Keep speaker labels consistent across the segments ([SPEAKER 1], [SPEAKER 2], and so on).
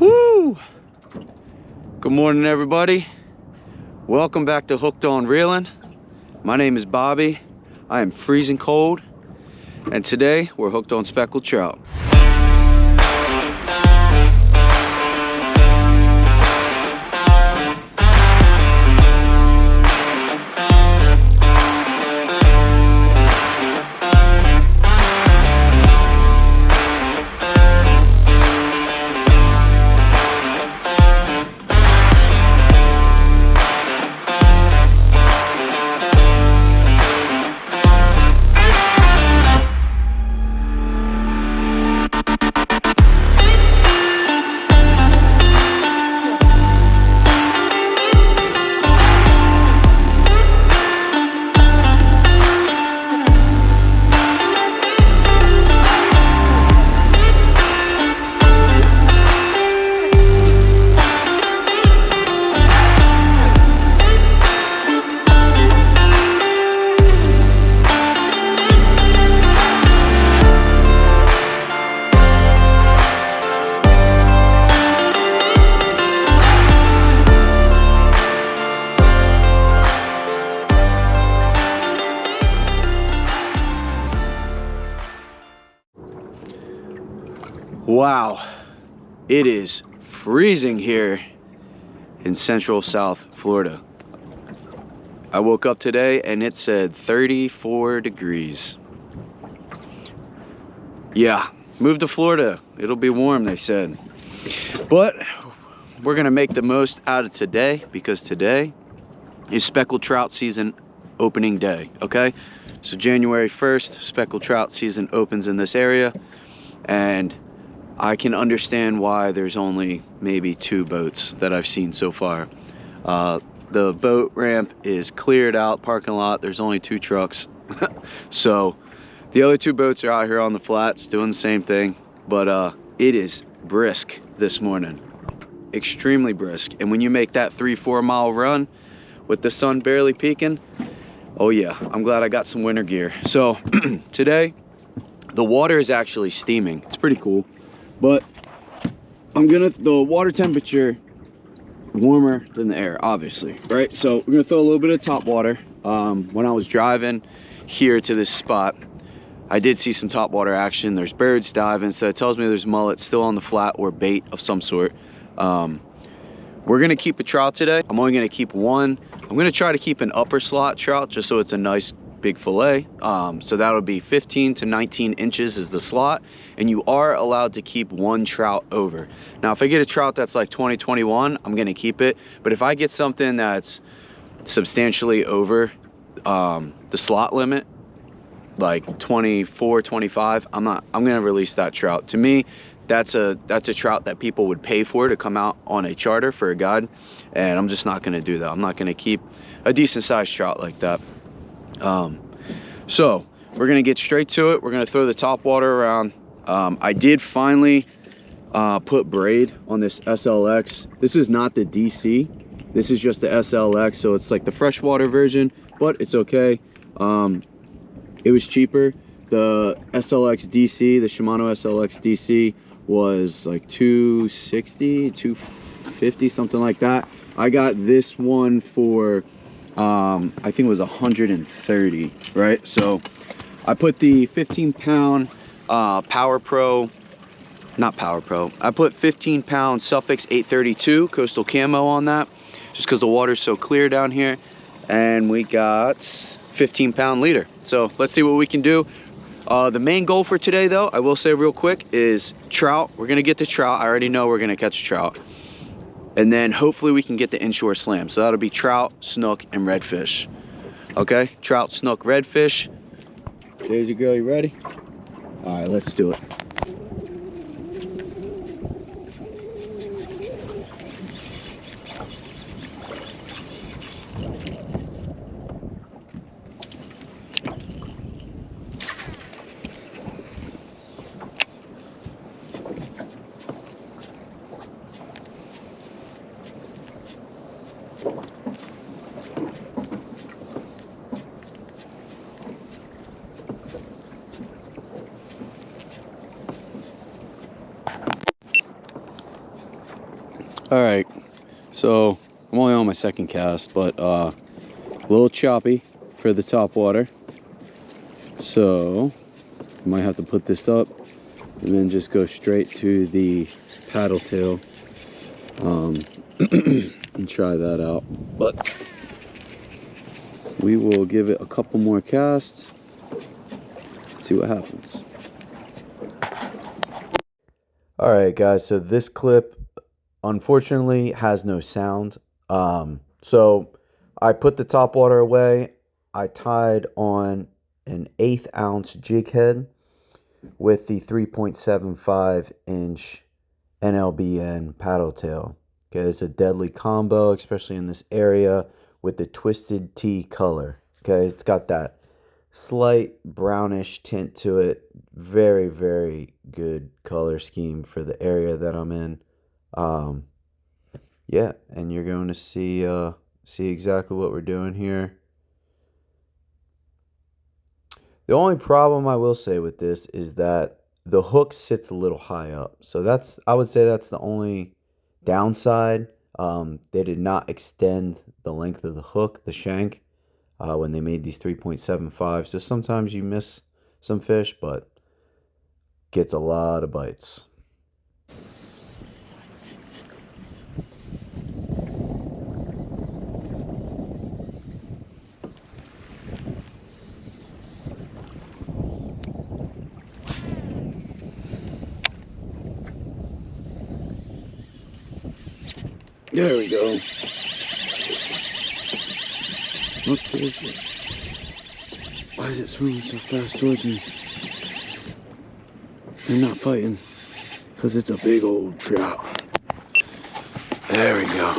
[SPEAKER 1] Woo! Good morning, everybody. Welcome back to Hooked on Reeling. My name is Bobby. I am freezing cold, and today we're hooked on speckled trout. Wow, it is freezing here in Central South Florida. I woke up today and it said 34 degrees. Yeah, move to Florida. It'll be warm, they said. But we're gonna make the most out of today because today is speckled trout season opening day, okay? So January 1st, speckled trout season opens in this area, and I can understand why there's only maybe 2 boats that I've seen so far. The boat ramp is cleared out, parking lot, there's only 2 trucks. So the other 2 boats are out here on the flats doing the same thing, but it is brisk this morning, extremely brisk. And when you make that 3-4 mile run with the sun barely peeking, oh yeah, I'm glad I got some winter gear. So today, the water is actually steaming. It's pretty cool. But the water temperature warmer than the air, obviously, right? So we're gonna throw a little bit of top water. When I was driving here to this spot, I did see some top water action. There's birds diving, so it tells me there's mullet still on the flat or bait of some sort. We're gonna keep a trout today. I'm only gonna keep one. I'm gonna try to keep an upper slot trout just so it's a nice big fillet. So that'll be 15 to 19 inches is the slot, and you are allowed to keep 1 trout over. Now if I get a trout that's like 20, 21, I'm gonna keep it, but if I get something that's substantially over the slot limit, like 24, 25, I'm gonna release that trout. To me, that's a trout that people would pay for to come out on a charter for a guide, and I'm just not gonna do that. I'm not gonna keep a decent sized trout like that. So we're gonna get straight to it. We're gonna throw the top water around. I did finally put braid on this SLX. This is not the DC, this is just the SLX, so it's like the freshwater version, but it's okay. It was cheaper. The SLX DC, the Shimano SLX DC, was like $260, $250, something like that. I got this one for I think it was 130, right? So I put the 15-pound Power Pro, not Power Pro, I put 15-pound Suffix 832 coastal camo on that, just because the water's so clear down here, and we got 15-pound leader. So let's see what we can do. The main goal for today, though, I will say real quick, is trout. We're gonna get the trout. I already know we're gonna catch a trout. And then hopefully we can get the inshore slam. So that'll be trout, snook, and redfish. Okay, trout, snook, redfish. There's your girl, you ready? All right, let's do it. All right, so I'm only on my second cast, but a little choppy for the top water. So I might have to put this up and then just go straight to the paddle tail and try that out. But we will give it a couple more casts, see what happens. All right, guys, so this clip unfortunately has no sound. So I put the top water away. I tied on an 1/8 ounce jig head with the 3.75 inch NLBN paddle tail. Okay, it's a deadly combo, especially in this area with the twisted T color. Okay, it's got that slight brownish tint to it. Very, very good color scheme for the area that I'm in. Yeah, and you're going to see exactly what we're doing here. The only problem I will say with this is that the hook sits a little high up. So I would say that's the only downside. They did not extend the length of the hook, the shank, when they made these 3.75. So sometimes you miss some fish, but gets a lot of bites. There we go. What is it? Why is it swimming so fast towards me? They're not fighting because it's a big old trout. There we go.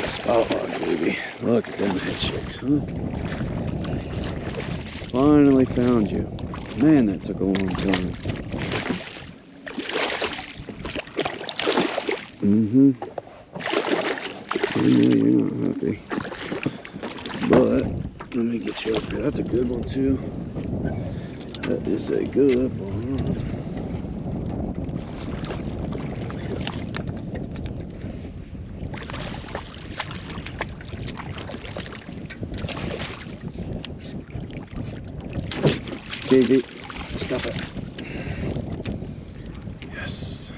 [SPEAKER 1] Spotlight, baby. Look at them head shakes, huh? Finally found you. Man, that took a long time. I know you're not happy. But let me get you up here. That's a good one too. That is a good one. Daisy, stop it. Yes.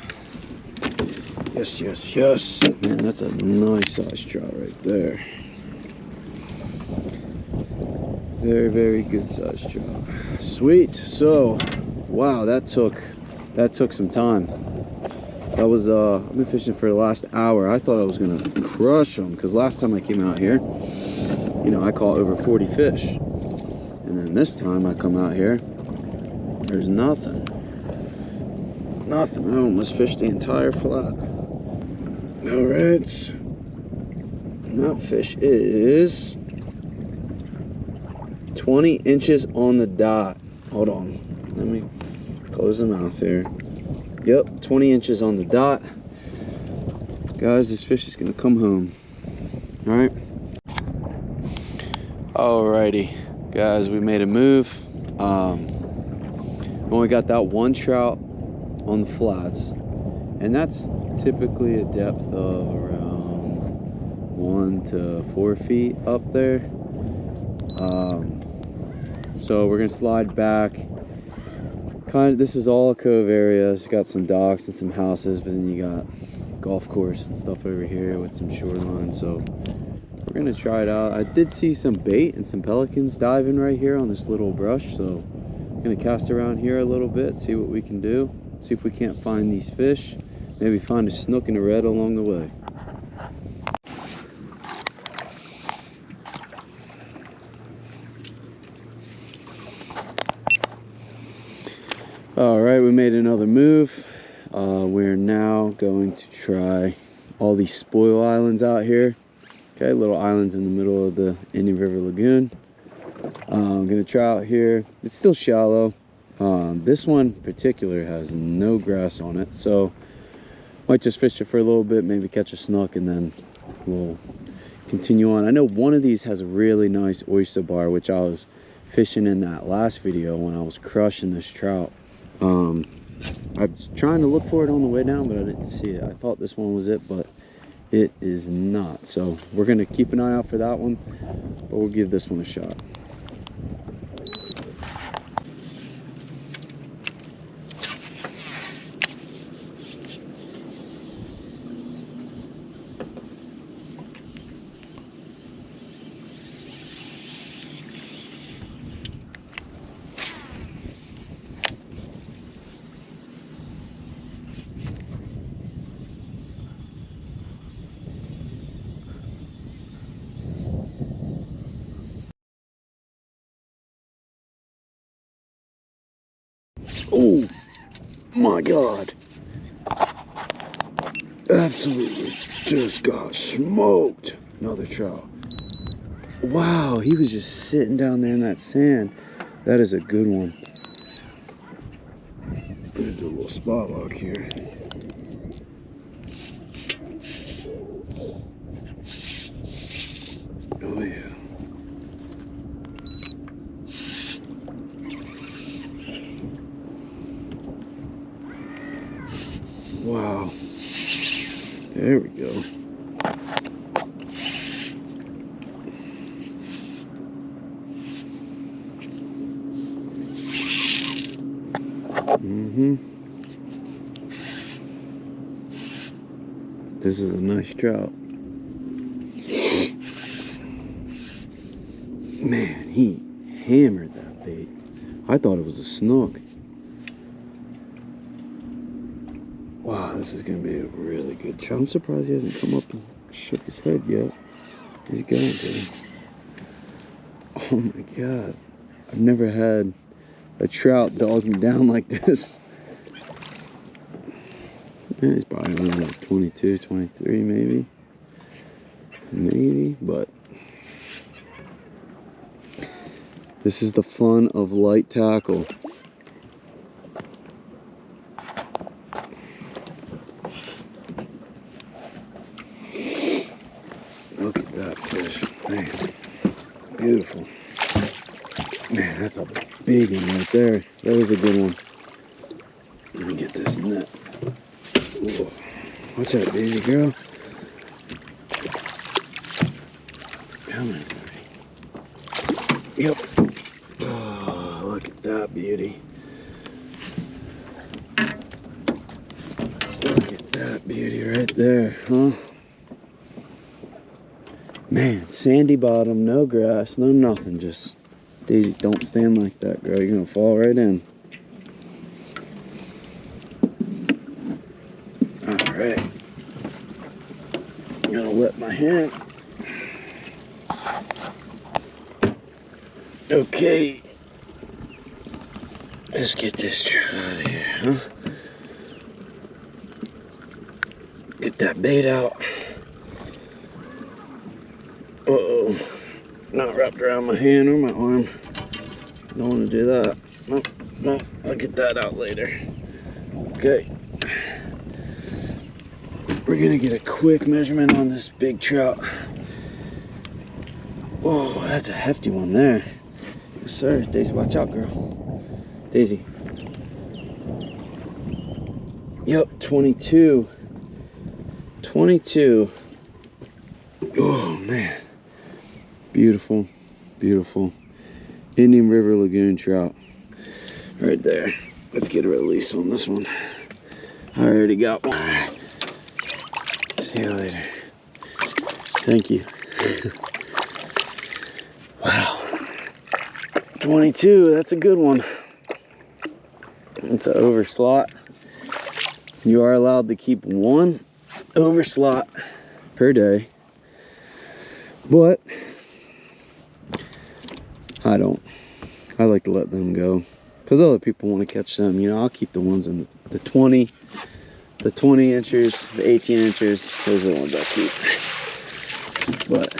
[SPEAKER 1] Yes, yes, yes. Man, that's a nice size trout right there. Very, very good size trout. Sweet. So, wow, that took some time. That was I've been fishing for the last hour. I thought I was gonna crush them because last time I came out here, you know, I caught over 40 fish, and then this time I come out here, there's nothing. Nothing. I almost fished the entire flat. All right. That fish is 20 inches on the dot. Hold on. Let me close the mouth here. Yep, 20 inches on the dot. Guys, this fish is gonna come home. All right. Alrighty, guys, we made a move. We only got that one trout on the flats, and that's typically a depth of around 1 to 4 feet up there. So we're gonna slide back. This is all a cove area. It's got some docks and some houses, but then you got golf course and stuff over here with some shoreline. So we're gonna try it out. I did see some bait and some pelicans diving right here on this little brush, so I'm gonna cast around here a little bit, see what we can do, see if we can't find these fish, maybe find a snook and a red along the way. All right, we made another move. We're now going to try all these spoil islands out here. Okay, little islands in the middle of the Indian River Lagoon. I'm gonna try out here. It's still shallow. This one in particular has no grass on it, so might just fish it for a little bit, maybe catch a snook, and then we'll continue on. I know one of these has a really nice oyster bar, which I was fishing in that last video when I was crushing this trout. I was trying to look for it on the way down, but I didn't see it. I thought this one was it, but it is not. So we're gonna keep an eye out for that one, but we'll give this one a shot. Oh my God. Absolutely just got smoked. Another trout. Wow, he was just sitting down there in that sand. That is a good one. I'm gonna do a little spot lock here. Oh yeah. Wow. There we go. This is a nice trout. Man, he hammered that bait. I thought it was a snook. Wow, this is gonna be a really good trout. I'm surprised he hasn't come up and shook his head yet. He's going to. Oh my God. I've never had a trout dog me down like this. Yeah, he's probably only like 22, 23 maybe. Maybe, but this is the fun of light tackle. Look at that fish, man, beautiful. Man, that's a big one right there. That was a good one. Let me get this net. Whoa. What's that, Daisy girl? Come on, buddy. Yep. Oh, look at that beauty. Look at that beauty right there, huh? Man, sandy bottom, no grass, no nothing. Just, Daisy, don't stand like that, girl. You're gonna fall right in. All right. I'm gonna wet my hand. Okay. Let's get this trout out of here, huh? Get that bait out. Uh-oh. Not wrapped around my hand or my arm. Don't want to do that. Nope, nope. I'll get that out later. Okay. We're gonna get a quick measurement on this big trout. Whoa, that's a hefty one there. Yes, sir. Daisy, watch out, girl. Daisy. Yep, 22. 22. Oh, man. Beautiful, beautiful. Indian River Lagoon trout. Right there. Let's get a release on this one. I already got one. See you later. Thank you. Wow. 22, that's a good one. It's an over slot. You are allowed to keep one over slot per day, but I don't. I like to let them go because other people want to catch them. You know, I'll keep the ones in the 20 inches, the 18 inches. Those are the ones I keep. But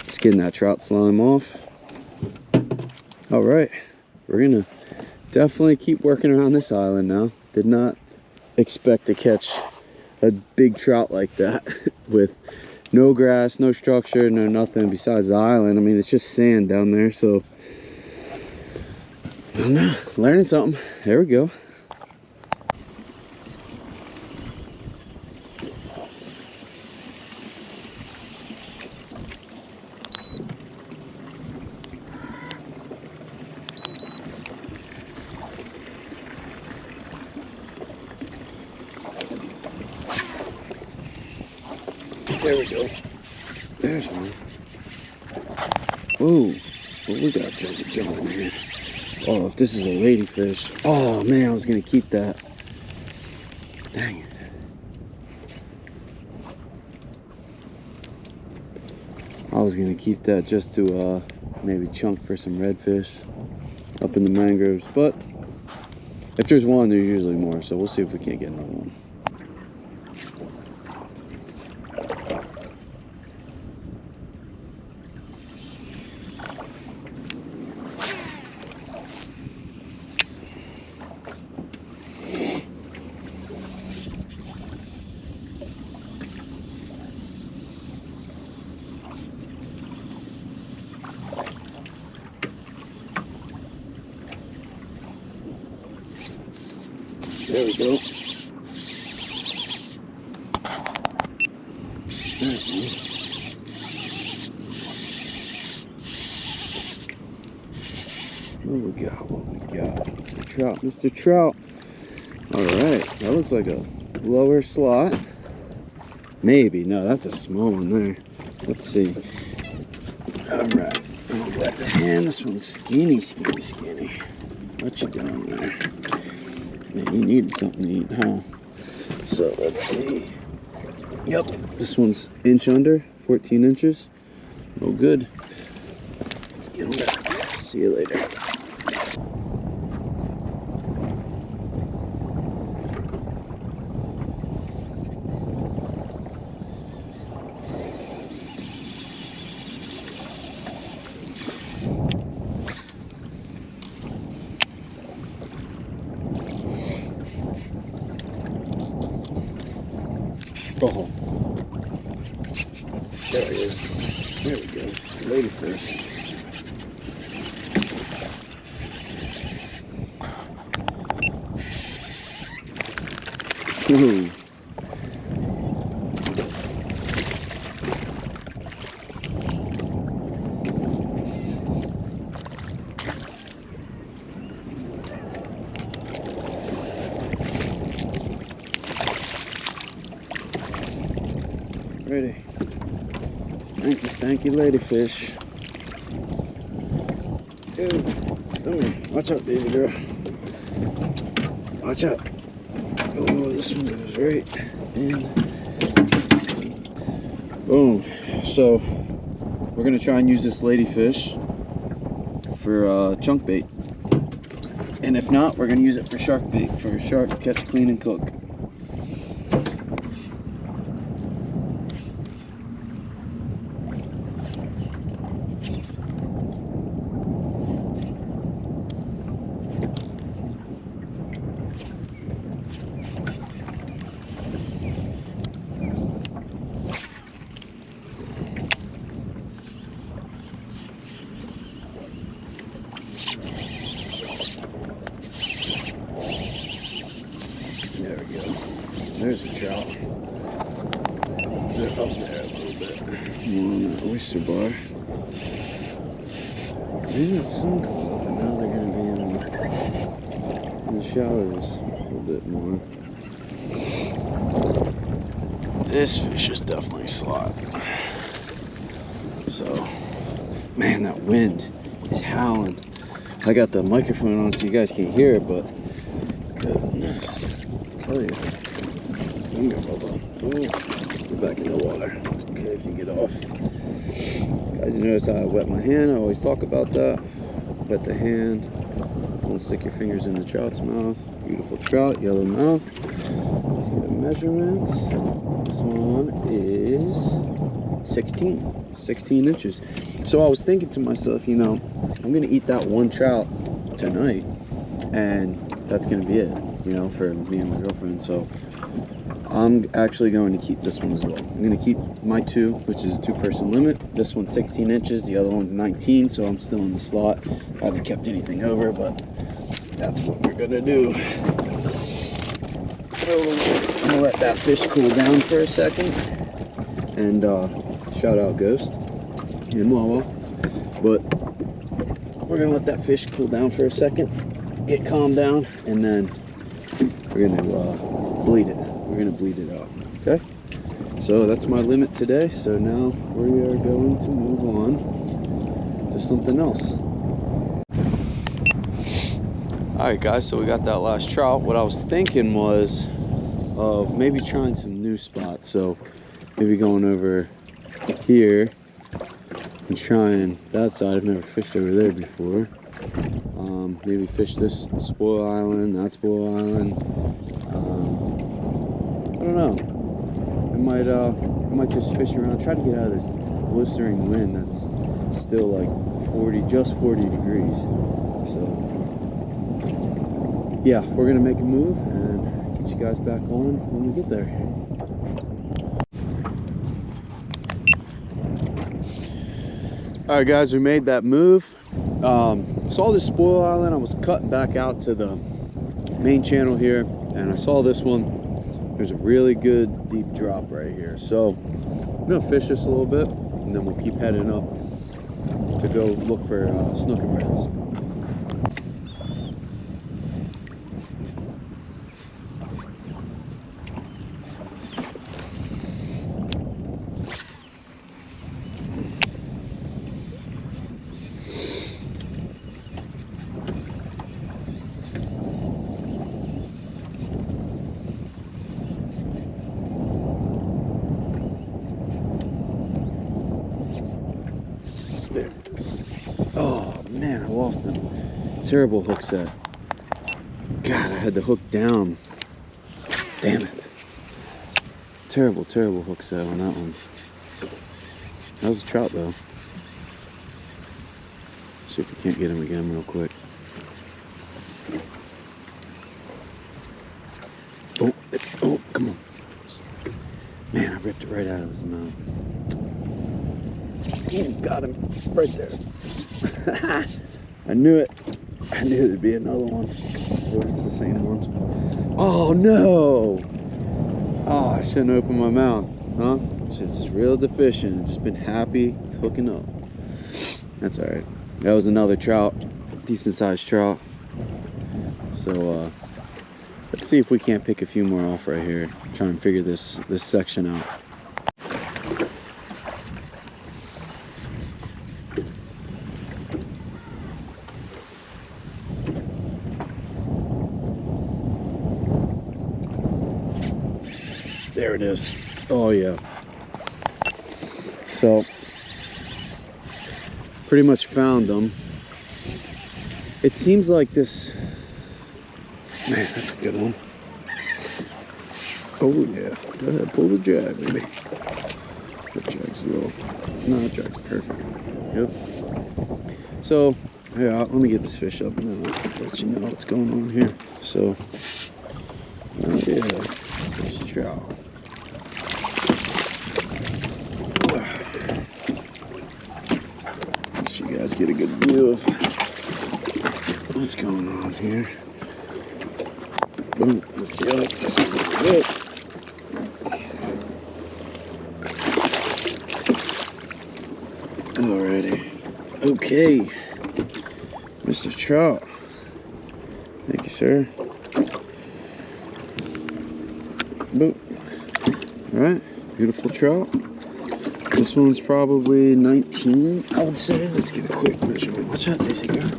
[SPEAKER 1] just getting that trout slime off. All right, we're gonna definitely keep working around this island now. Did not expect to catch a big trout like that with no grass, no structure, no nothing besides the island. I mean, it's just sand down there, so I don't know, learning something. There we go. There we go. There's one. Whoa. What we got jumping here? Oh, if this is a ladyfish. Oh man, I was gonna keep that. Dang it. I was gonna keep that just to maybe chunk for some redfish up in the mangroves, but if there's one, there's usually more, so we'll see if we can't get another one. There we go. There we go. What we got? What we got? Mr. Trout, Mr. Trout. All right, that looks like a lower slot. Maybe. No, that's a small one there. Let's see. All right. I'll let the hand. This one's skinny, skinny, skinny. What you doing there? Man, you needed something to eat, huh? So let's see. Yep, this one's inch under, 14 inches. No good. Let's get him back. See you later. Oh, there he is. There we go. Ladyfish. Ooh. Ready. Stanky, stanky ladyfish. Dude, come here. Watch out, baby girl. Watch out. Oh, this one goes right in. Boom. So, we're going to try and use this ladyfish for chunk bait. And if not, we're going to use it for shark bait, for shark catch, clean, and cook. There we go. There's a trout. They're up there a little bit. More on that oyster bar. Maybe the sun comes up and now they're going to be in the shallows a little bit more. This fish is definitely slot. So, man, that wind is howling. I got the microphone on so you guys can't hear it, but goodness. Tell you. Come here, Bubba. Oh, go back in the water. It's okay if you get off. Guys, you notice how I wet my hand? I always talk about that. Wet the hand. Don't stick your fingers in the trout's mouth. Beautiful trout, yellow mouth. Let's get a measurement. This one is 16 inches. So I was thinking to myself, you know, I'm gonna eat that one trout tonight, and that's gonna be it, you know, for me and my girlfriend. So I'm actually going to keep this one as well. I'm gonna keep my two, which is a 2-person limit. This one's 16 inches, the other one's 19, so I'm still in the slot. I haven't kept anything over, but that's what we're gonna do. So I'm gonna let that fish cool down for a second, and shout out Ghost and Wawa. But we're gonna let that fish cool down for a second, get calmed down, and then we're gonna bleed it. We're gonna bleed it out. Okay. So that's my limit today. So now we are going to move on to something else. All right, guys, so we got that last trout. What I was thinking was of maybe trying some new spots. So maybe going over here and trying that side. I've never fished over there before. Maybe fish this spoil island, that spoil island. I don't know. I might just fish around, try to get out of this blistering wind that's still like 40, just 40 degrees. So yeah, we're gonna make a move and get you guys back on when we get there. All right, guys, we made that move. Saw this spoil island. I was cutting back out to the main channel here, and I saw this one. There's a really good deep drop right here. So I'm gonna fish this a little bit, and then we'll keep heading up to go look for snook and reds. There it is. Oh man, I lost him. Terrible hook set. God, I had the hook down. Damn it. Terrible, terrible hook set on that one. That was a trout though. See if we can't get him again real quick. Oh, come on. Man, I ripped it right out of his mouth. Oh, got him right there. I knew it. I knew there'd be another one. Or it's the same one. Oh no! Oh, I shouldn't open my mouth, huh? Should have just reeled the fish in and just been happy with hooking up. That's alright. That was another trout. Decent sized trout. So let's see if we can't pick a few more off right here. Try and figure this section out. There it is. Oh yeah. So pretty much found them. It seems like this. Man, that's a good one. Oh yeah. Go ahead, pull the drag, baby. The drag's a little. No, the drag's perfect. Yep. So yeah, let me get this fish up and then I'll let you know what's going on here. So yeah, there's a trout. Let you guys get a good view of what's going on here. Boom, lift you up just a little bit. Alrighty. Okay. Mr. Trout. Thank you, sir. Boom. Alright, beautiful trout. This one's probably 19, I would say. Let's get a quick measurement. Watch out, Daisy girl.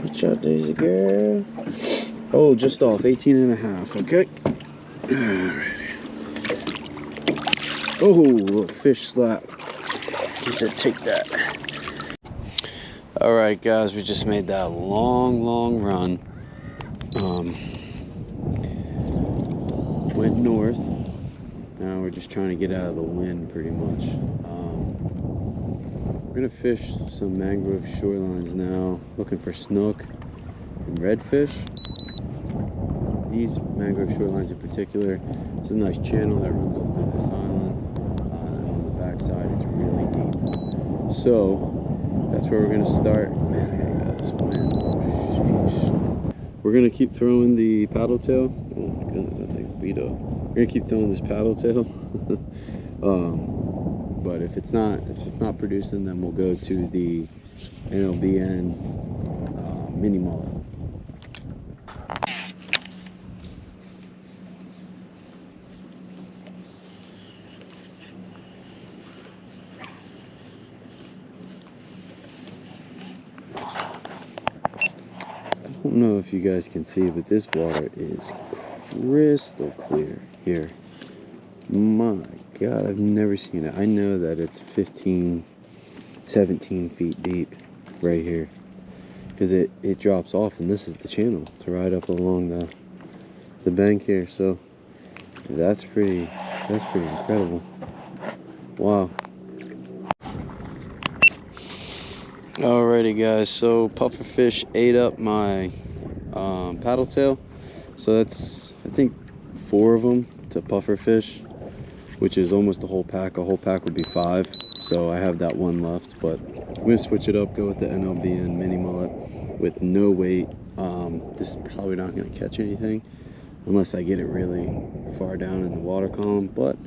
[SPEAKER 1] Watch out, Daisy girl. Oh, just off, 18 and a half, okay. Alrighty. Oh, little fish slap. He said, take that. Alright, guys, we just made that long run. Went north. Now we're just trying to get out of the wind pretty much. We're gonna fish some mangrove shorelines now, looking for snook and redfish. These mangrove shorelines in particular, there's a nice channel that runs up through this island, and on the backside it's really deep. So that's where we're gonna start. Man, I gotta get out of this wind. Sheesh. We're gonna keep throwing the paddle tail. Oh my goodness, that thing's beat up. We're gonna keep throwing this paddle tail. But if it's not producing, then we'll go to the NLBN mini mullet. know if you guys can see, but this water is crystal clear here. My God, I've never seen it. I know that it's 15, 17 feet deep right here, because it drops off, and this is the channel. It's right up along the bank here. So that's pretty incredible. Wow. Alrighty guys, so pufferfish ate up my paddle tail. So that's, I think, 4 of them to pufferfish, which is almost a whole pack. A whole pack would be 5. So I have that one left, but I'm gonna switch it up, go with the NLBN mini mullet with no weight. This is probably not gonna catch anything unless I get it really far down in the water column, but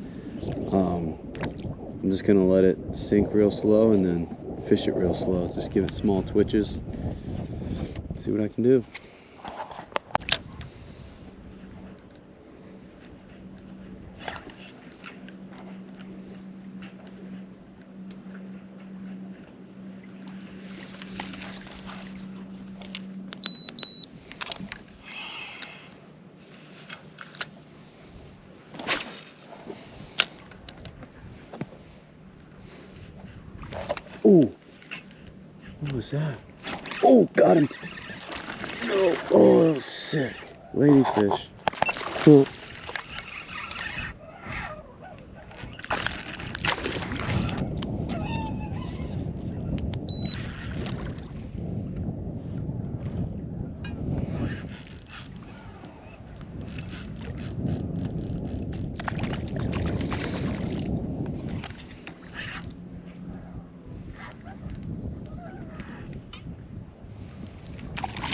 [SPEAKER 1] I'm just gonna let it sink real slow and then fish it real slow. Just give it small twitches, see what I can do. Oh, what was that? Oh, got him. No. Oh, that was sick. Ladyfish. Cool.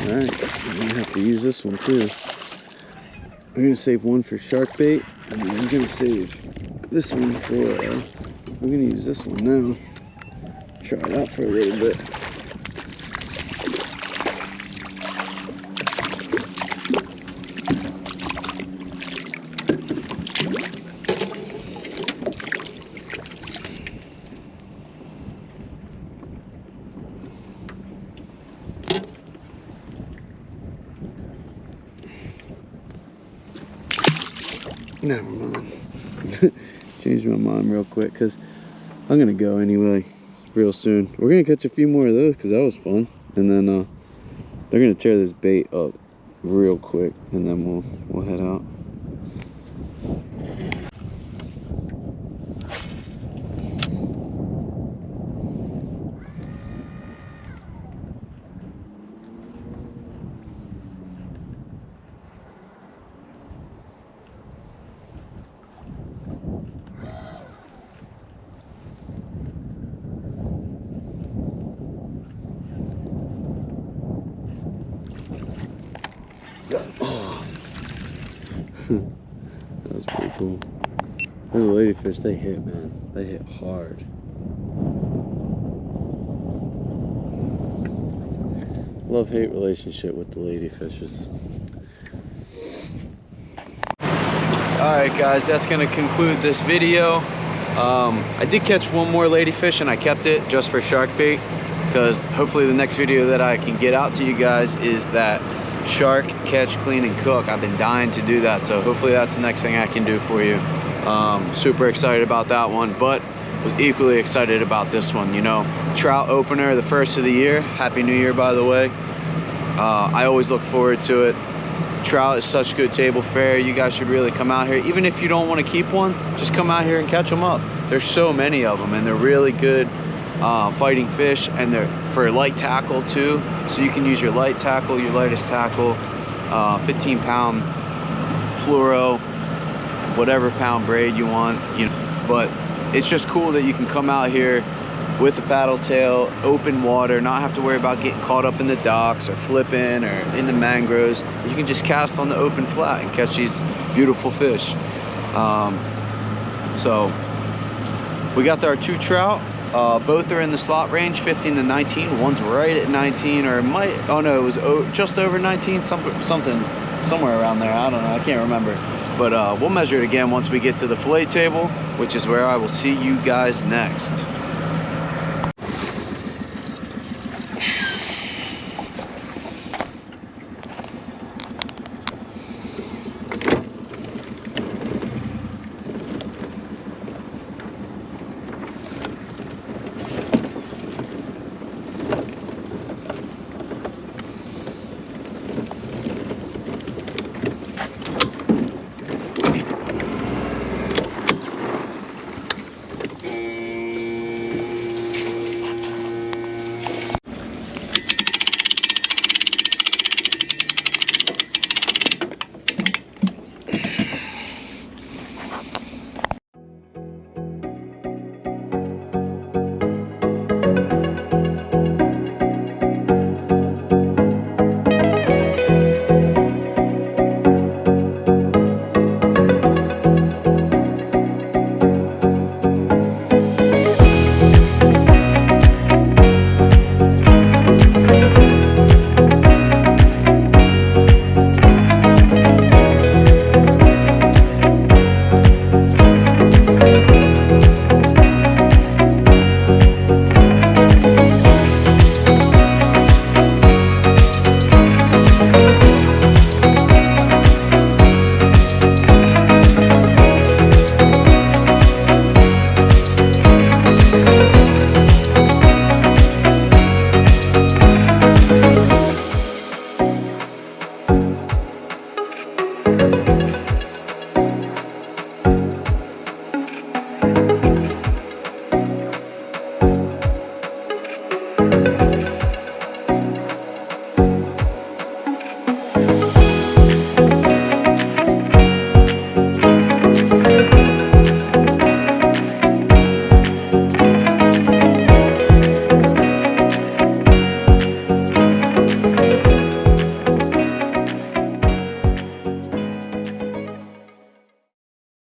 [SPEAKER 1] Alright, I'm gonna have to use this one too. I'm gonna save one for shark bait, and then I'm gonna save this one for, I'm gonna use this one now. Try it out for a little bit. Never mind. Changed my mind real quick because I'm gonna go anyway real soon. We're gonna catch a few more of those because that was fun, and then they're gonna tear this bait up real quick, and then we'll head out. Oh. That was pretty cool. Those ladyfish, they hit, man. They hit hard. Love-hate relationship with the ladyfishes. Alright guys, that's going to conclude this video. I did catch one more ladyfish and I kept it just for shark bait, because hopefully the next video that I can get out to you guys is that shark catch, clean, and cook. I've been dying to do that, so hopefully that's the next thing I can do for you. Super excited about that one, but was equally excited about this one. You know, trout opener, the first of the year. Happy New Year, by the way. I always look forward to it. Trout is such good table fare. You guys should really come out here. Even if you don't want to keep one, just come out here and catch them up. There's so many of them, and they're really good fighting fish, and they're for light tackle too. So you can use your light tackle, your lightest tackle, 15-pound fluoro, whatever pound braid you want, you know. But it's just cool that you can come out here with a paddle tail, open water, not have to worry about getting caught up in the docks or flipping or in the mangroves. You can just cast on the open flat and catch these beautiful fish. So we got our 2 trout. Both are in the slot range, 15 to 19. One's right at 19, or it might, oh no, it was just over 19, something, somewhere around there. I don't know, I can't remember. But we'll measure it again once we get to the fillet table, which is where I will see you guys next.